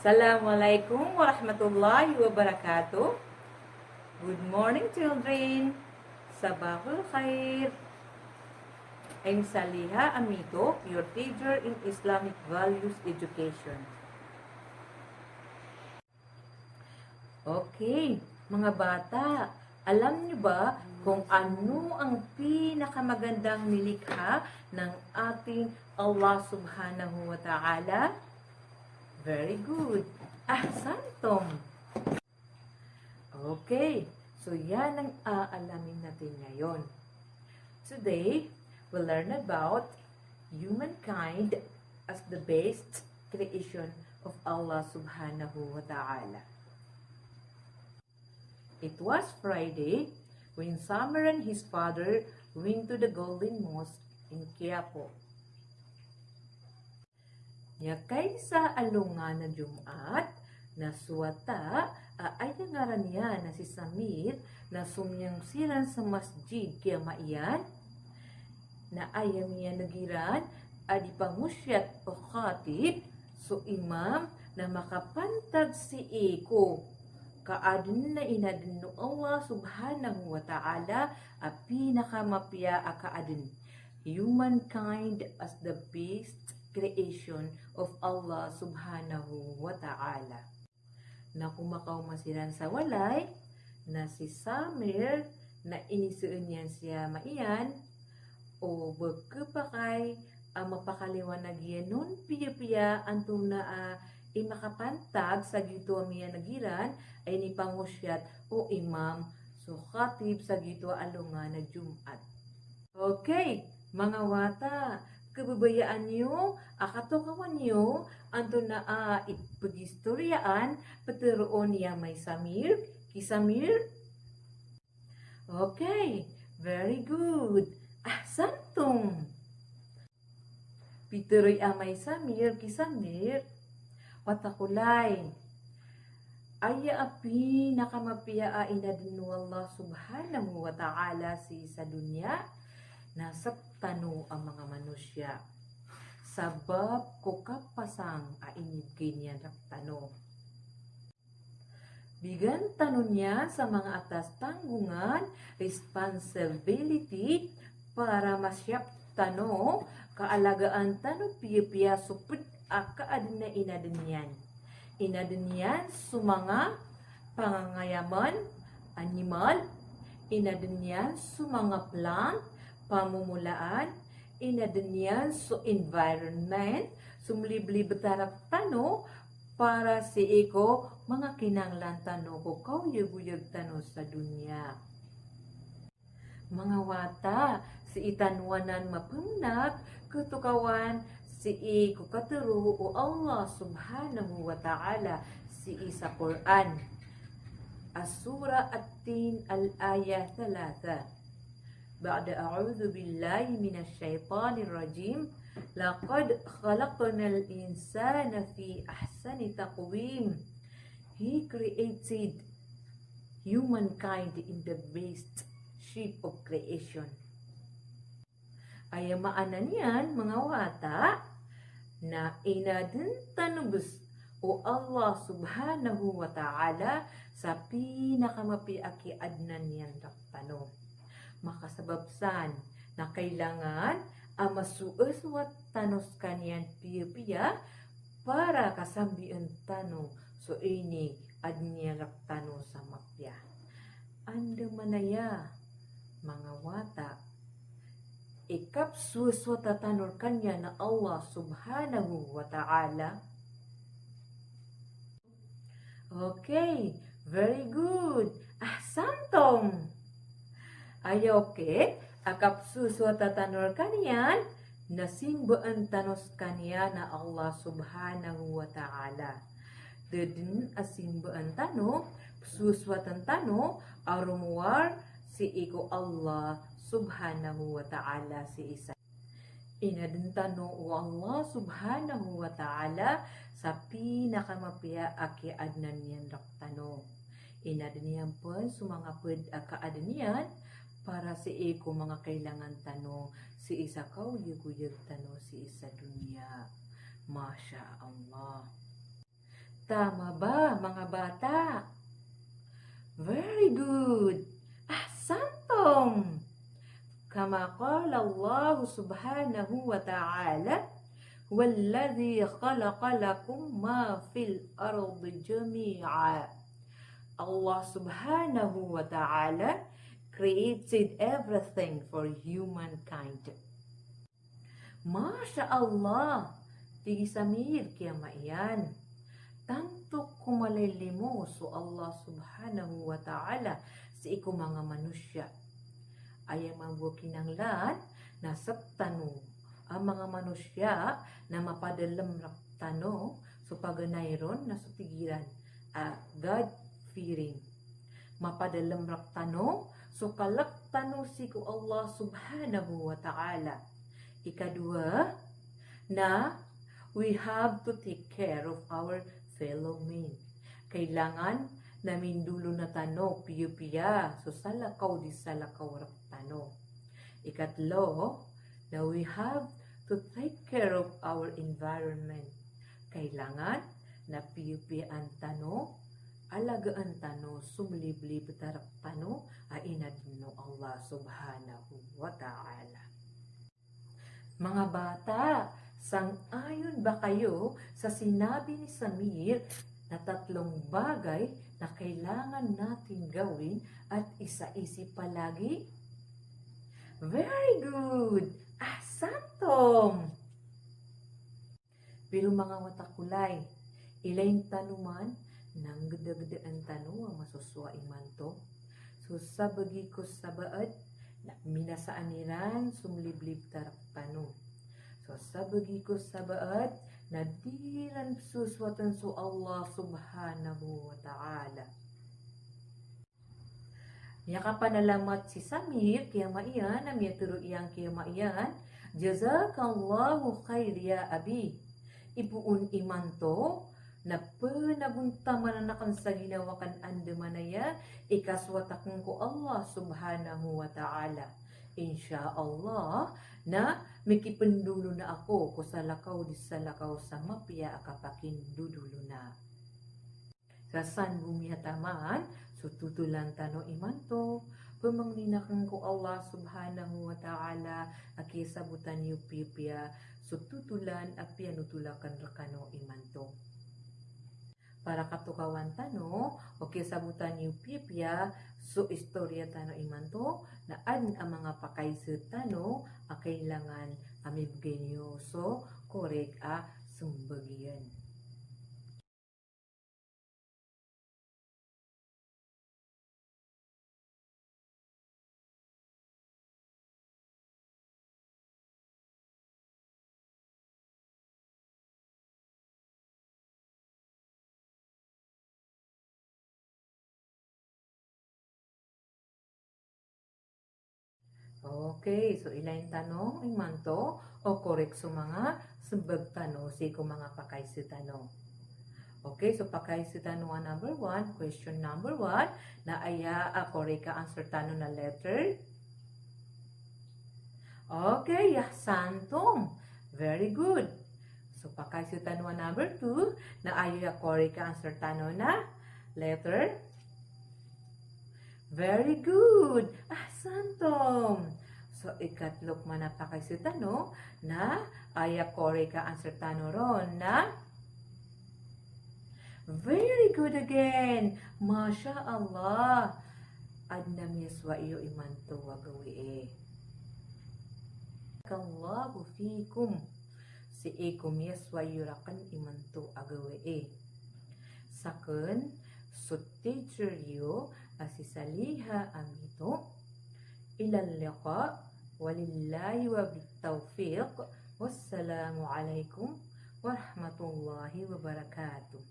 Assalamualaikum warahmatullahi wabarakatuh. Good morning, children. Sabahul khair. I'm Saliha Amito, your teacher in Islamic Values Education. Okay, mga bata, alam niyo ba kung ano ang pinakamagandang nilikha ng ating Allah Subhanahu wa Ta'ala? Very good. Ahsantum. Okay, so yan ang aalamin natin ngayon. Today, we'll learn about humankind as the best creation of Allah Subhanahu wa Ta'ala. It was Friday when Samir and his father went to the Golden Mosque in Quiapo. Yakay sa alungan na Jumat, na suwata, ay ngaran niya na si Samir na sumyang siran sa masjid kaya maiyan, na ayam niya nagiran, adi pangusyat o khatib, so imam na makapantag si Eko. Kaadun na inadun no Allah Subhanahu wa Ta'ala a pinakamapya a kaadun. Humankind as the best creation of Allah Subhanahu wa Ta'ala. Na kumakaw masiran sa walay, na si Samir, na inisuun niyan siya maiyan, o bagkapakay, mapakaliwanag yan nun, piya-piya, antong na imakapantag sa gito miya nagiran, ay ni pangusyat o imam, so khatib sa gito alungan na Jumat. Okay, mga wata, kababayaan nyo, akatukawan nyo, anto na ipagistoryaan, patiroon niya may Samir, Kisamir. Okay, very good. Ahsantum. Pituroy may Samir, Kisamir, watakulay. Aya api nakamapia inadinu Allah Subhanahu wa Ta'ala si sa dunya, nasaptano ang mga manusya. Sabab ko kapasang ainib kinyan raktano. Bigan tanong niya sa mga atas tanggungan, responsibility, para masyap tano, kaalagaan tano piya-piya supud kaadin na inadin yan. Inadin yan sa mga pangangayaman, animal, inadin yan sa mga plant, pamumulaan, inadin yan sa environment, sumlibli betarak tano, para si iko mga kinanglan tano ko kauyag-uyag tano sa dunya. Mga wata, si itanwanan mapumnag, kutukawan, si iko katuro o Allah Subhanahu wa Ta'ala si isa Quran. As-sura at-tin al-ayah 3. Ba'da a'udhu billahi minash shaitanir rajim. Laqad khalaqnal insana fi ahsani taqwim. He created humankind in the best shape of creation. Ay maanan yan, mga wata, na inadun tanubos o Allah Subhanahu wa Ta'ala sa pinakamapiakiadnan yan raktano. Makasababsan na kailangan masuuswat tanos kanyan piya-piya para kasambian tano so ini adniya raktano sa mapya. Anda manaya, mga wata, ikap suswata tanor kanya na Allah Subhanahu wa Ta'ala. Okay, very good. Ahsantum. Ay okay, akap suswata tanor kanyan, nasimbaan tanos kanya na Allah Subhanahu wa Ta'ala. Dedin asimbaan tano, suswatan tano, arumuar si iko Allah Subhanahu wa Ta'ala si isa. Inadintano o Allah Subhanahu wa Ta'ala sa pinakamapia akiadnan niyan raktano. Inadiniyan po sa mga kaadanian para si iko mga kailangan tano si isa kauyag-uyag tano si isa dunya. Masya Allah. Tama ba, mga bata? Very good. Ahsantum. Kama qala Allah subhanahu wa ta'ala, "Walladhi khalaqa lakum ma fil ardi jami'a." Allah subhanahu wa ta'ala created everything for humankind. Masya Allah, tigi samir kaya maiyan. Tanto kumalilimo so Allah subhanahu wa ta'ala sa iku mga manusya. Ay mabukinanglan na saptano ang mga manusya na mapadalam raktano so paganayron na sutigiran God-fearing. Mapadalam raktano so kalaktano si ko Allah subhanahu wa ta'ala. Ikadua, na we have to take care of our fellow men. Kailangan namin dulo na tano, piyo-piya, so salakaw di salakaw raktano. Ikatlo, na we have to take care of our environment. Kailangan na piyo-piyaan tano, alagaan tano, sumliblib tarak tano, ainadino Allah subhanahu wa ta'ala. Mga bata, sang-ayon ba kayo sa sinabi ni Samir na 3 bagay na kailangan natin gawin at isa-isip palagi? Very good! Ahsantum! Pero mga watakulay, ilaing tanuman nang gada-gadaan tanu ang masuswaing manto. So sabagi ko sabaad na minasaaniran sumliblib tarak tanu. So sabagi ko sabaad na diran suswatan so Allah subhanahu wa ta'ala. Niya kapanalamat si Samir kaya maiyan, na miya turo iyang kaya maiyan, jazakallahu khair ya abi. Ipuun imanto, na panaguntaman na kan sa ginawa kan andamanaya, ikaswatakon ko Allah subhanahu wa ta'ala. Insyaallah, na mikipendulo na ako ko salakaw di salakaw sa mapya akapakin dudulo na. Sasan bumiyataman, so tutulan tano imanto, pamanglinakang ko Allah subhanahu wa ta'ala, akisabutan yu pipya, so tutulan at pianutulakan rakano imanto. Para katukawan tano, o kisabutan yu pipya, so istorya tano imanto, na an ang mga pakaysa tano, a kailangan amibigay niyo, so korek a sumbagyan. Okay, so ilain tanong imanto o korek so mga sumbag tanong si ko mga pakaysa tanong. Okay, so pakaysa tanong number 1, question number 1, na aya korek ka answer tanong na letter. Okay, santom. Very good. So pakaysa tanong number 2, na aya korek ka answer tanong na letter. Very good. Santom. So, ikatlok man na pakaysutan, no? Na, aya kore ka answer tano ron na. Very good again. Masya Allah. Adnam yaswa iyo imanto wagawi Kallahu fikum. Si ikum yaswa iyo rakan imanto agawi Sakun, so teacher you, asisaliha amito, ilal liqa, walillahi wa bitawfiq, wassalamu alaikum warahmatullahi wabarakatuh.